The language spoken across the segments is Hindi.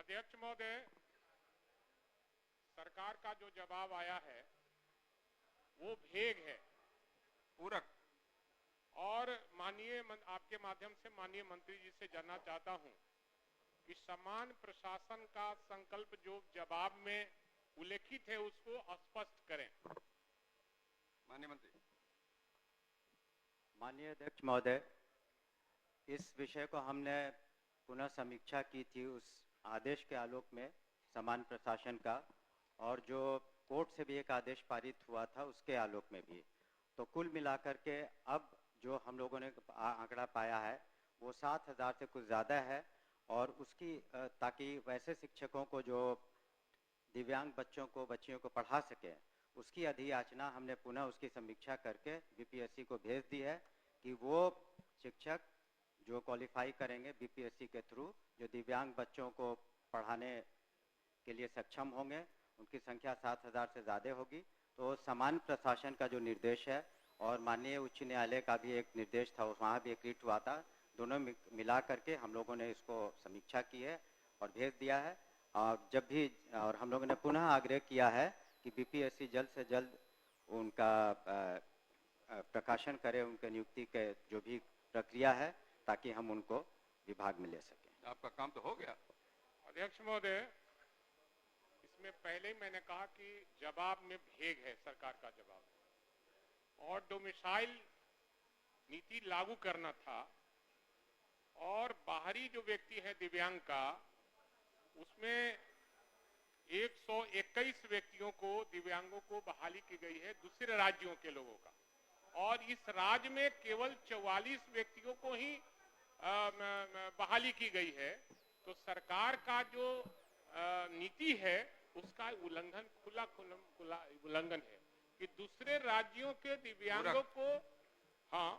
अध्यक्ष महोदय, सरकार का जो जवाब आया है वो भेग है, पूरक। और आपके माध्यम से माननीय मंत्री जी से जानना चाहता हूं कि समान प्रशासन का संकल्प जो जवाब में उल्लेखित है उसको स्पष्ट करें। माननीय मंत्री। माननीय अध्यक्ष महोदय, इस विषय को हमने पुनः समीक्षा की थी उस आदेश के आलोक में समान प्रशासन का, और जो कोर्ट से भी एक आदेश पारित हुआ था उसके आलोक में भी। तो कुल मिलाकर के अब जो हम लोगों ने आंकड़ा पाया है वो 7,000 से कुछ ज़्यादा है, और उसकी ताकि वैसे शिक्षकों को जो दिव्यांग बच्चों को बच्चियों को पढ़ा सकें उसकी अधियाचना हमने पुनः उसकी समीक्षा करके बीपीएससी को भेज दी है कि वो शिक्षक जो क्वालिफाई करेंगे बीपीएससी के थ्रू, जो दिव्यांग बच्चों को पढ़ाने के लिए सक्षम होंगे, उनकी संख्या 7,000 से ज़्यादा होगी। तो समान प्रशासन का जो निर्देश है और माननीय उच्च न्यायालय का भी एक निर्देश था, वहाँ भी एक रिट हुआ था, दोनों मिला करके हम लोगों ने इसको समीक्षा की है और भेज दिया है। और हम लोगों ने पुनः आग्रह किया है कि बीपीएससी जल्द से जल्द उनका प्रकाशन करे, उनके नियुक्ति के जो भी प्रक्रिया है, ताकि हम उनको विभाग में ले सकें। आपका काम तो हो गया। अध्यक्ष महोदय, इसमें पहले ही मैंने कहा कि जवाब में भेग है, सरकार का जवाब, और डोमिसाइल नीति लागू करना था, और बाहरी जो व्यक्ति है दिव्यांग का, उसमें 121 व्यक्तियों को, दिव्यांगों को बहाली की गई है दूसरे राज्यों के लोगों का, और इस राज्य में केवल 44 व्यक्तियों को ही बहाली की गई है। तो सरकार का जो नीति है उसका उल्लंघन, खुला उल्लंघन है कि दूसरे राज्यों के दिव्यांगों को, हाँ,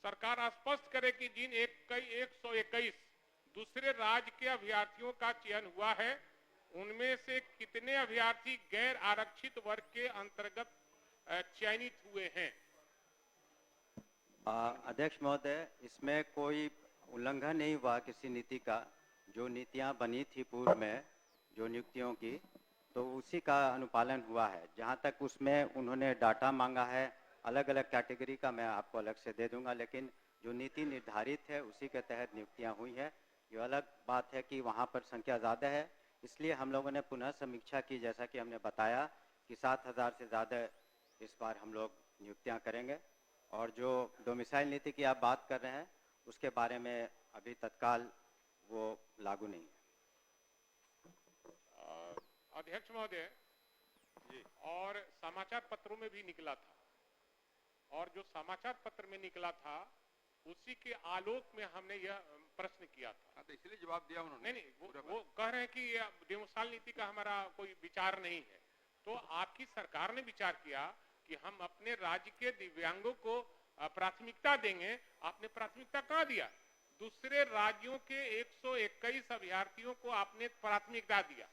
सरकार स्पष्ट करे कि जिन 121 दूसरे राज्य के अभ्यर्थियों का चयन हुआ है उनमें से कितने अभ्यर्थी गैर आरक्षित वर्ग के अंतर्गत चयनित हुए हैं। अध्यक्ष महोदय, इसमें कोई उल्लंघन नहीं हुआ किसी नीति का। जो नीतियां बनी थी पूर्व में जो नियुक्तियों की, तो उसी का अनुपालन हुआ है। जहां तक उसमें उन्होंने डाटा मांगा है अलग अलग कैटेगरी का, मैं आपको अलग से दे दूंगा, लेकिन जो नीति निर्धारित है उसी के तहत नियुक्तियां हुई है। ये अलग बात है कि वहां पर संख्या ज़्यादा है, इसलिए हम लोगों ने पुनः समीक्षा की, जैसा कि हमने बताया कि 7,000 से ज़्यादा इस बार हम लोग नियुक्तियां करेंगे। और जो डोमिसाइल नीति की आप बात कर रहे हैं उसके बारे में अभी तत्काल वो लागू नहीं है। अध्यक्ष महोदय जी, और समाचार पत्रों में भी निकला था, और जो समाचार पत्र में निकला था उसी के आलोक में हमने यह प्रश्न किया था। तो इसलिए जवाब दिया उन्होंने। नहीं, वो कह रहे हैं कि यह डोमिसाइल नीति का हमारा कोई विचार नहीं है। तो आपकी सरकार ने विचार किया कि हम अपने राज्य के दिव्यांगों को प्राथमिकता देंगे। आपने प्राथमिकता कहाँ दिया? दूसरे राज्यों के 121 अभ्यर्थियों को आपने प्राथमिकता दिया।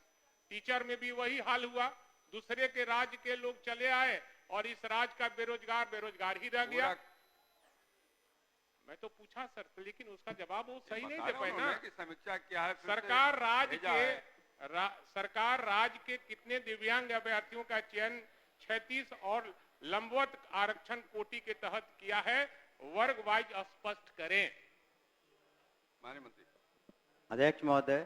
टीचर में भी वही हाल हुआ, दूसरे के राज्य के लोग चले आए और इस राज्य का बेरोजगार ही रह गया। मैं तो पूछा सर, लेकिन उसका जवाब वो सही नहीं दे पाए ना। समीक्षा क्या है? सरकार राज्य के कितने दिव्यांग अभ्यर्थियों का चयन 36 और लंबवत आरक्षण कोटि के तहत किया है, वर्ग वाइज स्पष्ट करें। माननीय मंत्री। अध्यक्ष महोदय,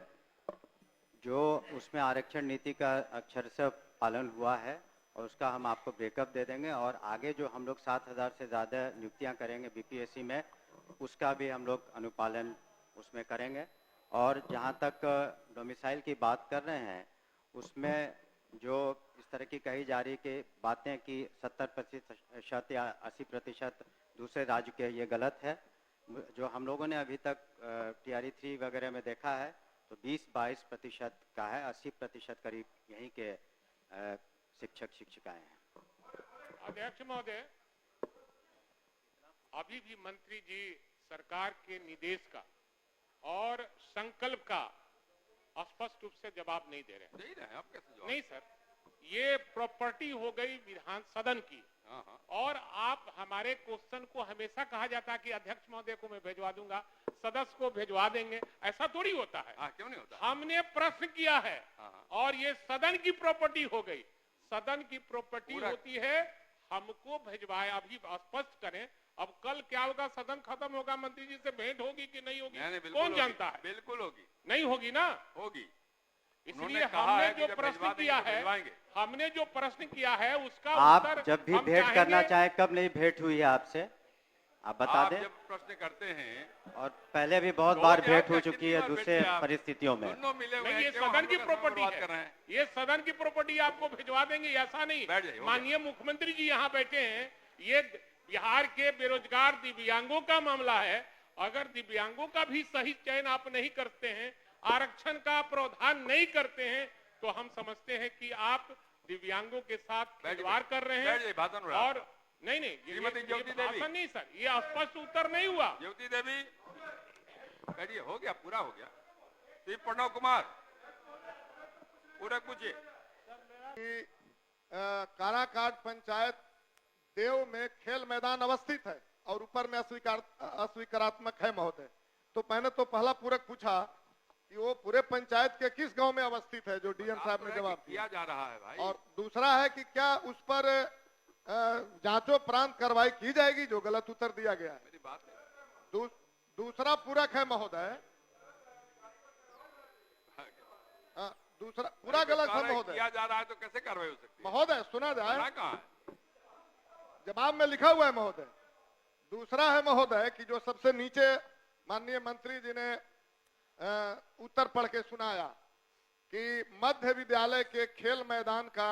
जो उसमें आरक्षण नीति का अक्षरशः पालन हुआ है और उसका हम आपको ब्रेकअप दे देंगे, और आगे जो हम लोग 7,000 से ज़्यादा नियुक्तियां करेंगे बीपीएससी में, उसका भी हम लोग अनुपालन उसमें करेंगे। और जहां तक डोमिसाइल की बात कर रहे हैं, उसमें जो इस तरह की कही जा रही कि बातें कि 70% या 80% दूसरे राज्य के, ये गलत है। जो हम लोगों ने अभी तक TRE3 वगैरह में देखा है तो 20-22% का है, 80% करीब यहीं के शिक्षक शिक्षिकाएं हैं। अध्यक्ष महोदय, अभी भी मंत्री जी सरकार के निर्देश का और संकल्प का स्पष्ट रूप से जवाब नहीं दे रहे हैं। आप कैसे जवाब? नहीं सर, ये प्रॉपर्टी हो गई विधान सदन की। और आप, हमारे क्वेश्चन को हमेशा कहा जाता है कि अध्यक्ष महोदय को मैं भिजवा दूंगा। सदस्य को भिजवा देंगे, ऐसा थोड़ी होता है। हाँ, क्यों नहीं होता? हमने प्रश्न किया है हाँ। और ये सदन की प्रॉपर्टी हो गई। सदन की प्रॉपर्टी पूरा- होती है, हमको भिजवाए। अभी स्पष्ट करें, अब कल क्या होगा, सदन खत्म होगा, मंत्री जी से भेंट होगी कि नहीं होगी, बिल्कुल कौन होगी, जानता है? बिल्कुल होगी, नहीं होगी ना। होगी। इसलिए उन्होंने कहा हमने है कि जो जब प्रश्न भिजवा देंगे किया तो है, भिजवाएंगे। हमने जो प्रश्न किया है उसका आप उत्तर जब भी हम भेंट करना चाहेंगे। चाहें, कब नहीं भेंट हुई है आपसे, आप बता आप दें। जब प्रश्न करते हैं और पहले भी बहुत तो बार क्या भेंट हो कितनी चुकी है बार दूसरे भेंटे आप? परिस्थितियों में। दोनों मिले हुए नहीं, हैं, ये क्यों हम सदन की लोग ऐसा प्रॉपर्टी बर्बाद कर रहे है, हैं? ये सदन की प्रॉपर्टी आपको भिजवा देंगे ऐसा नहीं। बैठ जाइए, हो माननीय मुख्यमंत्री जी यहाँ बैठे हैं, ये बिहार के बेरोजगार दिव्यांगों का मामला है। अगर दिव्यांगों का भी सही चयन आप नहीं करते हैं, आरक्षण का प्रावधान नहीं करते हैं, तो हम समझते हैं कि आप दिव्यांगों के साथ खिलवाड़ कर रहे बैठ जाइए, हैं। भाषण हो रहा है। और नहीं नहीं, श्रीमती ये ज्योति देवी। भाषण नहीं सर, ये स्पष्ट उत्तर नहीं हुआ। ज्योति देवी, बैठिए, हो गया, पूरा हो गया। श्री प्रणव कुमार, पूरा पूछिए। काराकाट पंचायत देव में खेल मैदान अवस्थित है और ऊपर में अस्वीकारात्मक है महोदय। तो मैंने तो पहला पूरक पूछा कि वो पूरे पंचायत के किस गांव में अवस्थित है, जो डीएम साहब ने जवाब किया जा रहा है भाई। और दूसरा है कि क्या उस पर जांचोपरांत कार्रवाई की जाएगी, जो गलत उत्तर दिया गया है। मेरी बात है। दूसरा पूरक है महोदय, दूसरा पूरा गलत है महोदय। किया जा रहा है तो कैसे कार्रवाई हो सकती है? महोदय सुना जाए, कहाँ है? जवाब में लिखा हुआ है महोदय। दूसरा है महोदय कि जो सबसे नीचे माननीय मंत्री जी ने उत्तर पढ़ के सुनाया कि मध्य विद्यालय के खेल मैदान का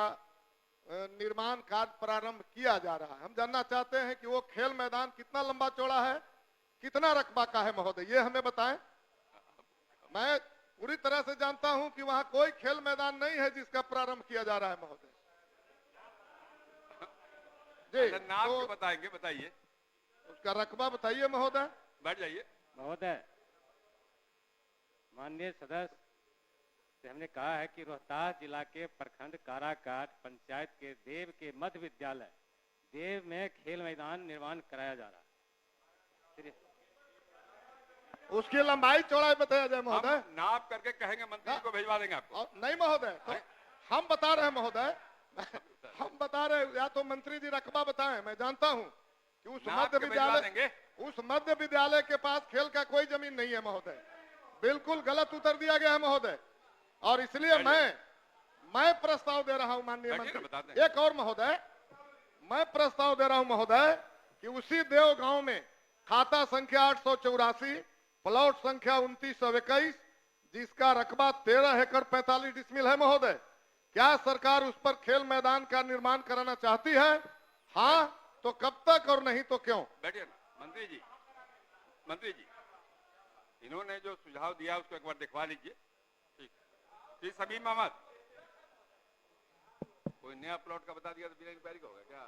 निर्माण कार्य प्रारंभ किया जा रहा है। हम जानना चाहते हैं कि वो खेल मैदान कितना लंबा चौड़ा है, कितना रकबा का है महोदय, ये हमें बताएं। मैं पूरी तरह से जानता हूं कि वहां कोई खेल मैदान नहीं है जिसका प्रारंभ किया जा रहा है महोदय जी। नाम तो के बताएंगे, बताइए, उसका रकबा बताइए महोदय। बैठ जाइए। महोदय, माननीय सदस्य से हमने कहा है कि रोहतास जिला के प्रखंड काराकाट पंचायत के देव के मध्य विद्यालय देव में खेल मैदान निर्माण कराया जा रहा है। उसकी लंबाई चौड़ाई बताया जाए महोदय। हम नाप करके कहेंगे, मंत्री को भिजवा देंगे आपको। और नहीं महोदय, तो हम बता रहे हैं महोदय, हम बता रहे हैं, या तो मंत्री जी रकबा बताएं। मैं जानता हूं कि उस नाप मध्य के भिजवा विद्यालय देंगे। उस मध्य विद्यालय के पास खेल का कोई जमीन नहीं है महोदय। बिल्कुल गलत उत्तर दिया गया है महोदय। और इसलिए मैं प्रस्ताव दे रहा हूं माननीय बैठिए ना, बता मंत्री, दें। एक और महोदय, मैं प्रस्ताव दे रहा हूं महोदय कि उसी देव गांव में खाता संख्या 884, प्लॉट संख्या 2921, जिसका रकबा 13 एकड़ 45 डिसमिल है महोदय, क्या सरकार उस पर खेल मैदान का निर्माण कराना चाहती है? हाँ तो कब तक और नहीं तो क्यों? बैठिए ना, मंत्री जी, मंत्री जी, इन्होंने जो सुझाव दिया उसको एक बार दिखवा लीजिए। ठीक, श्री समीम अहमद, कोई नया प्लॉट का बता दिया तो बिना इंक्वायरी का होगा क्या?